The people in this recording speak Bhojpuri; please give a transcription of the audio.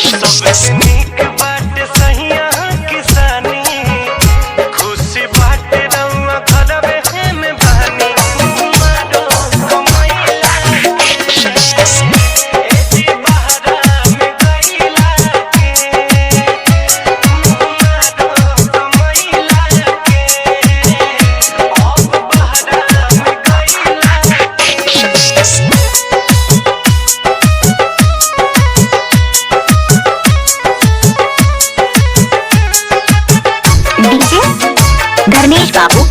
सबसे नीक बाटे सहिया किसानी, खुशी बाटे रउआ घरवे में बहानी। मारो कमैला के एजी बहरा में गइला के, मारो कमैला के अब बहरा में गइला डीजे धर्मेश बाबू।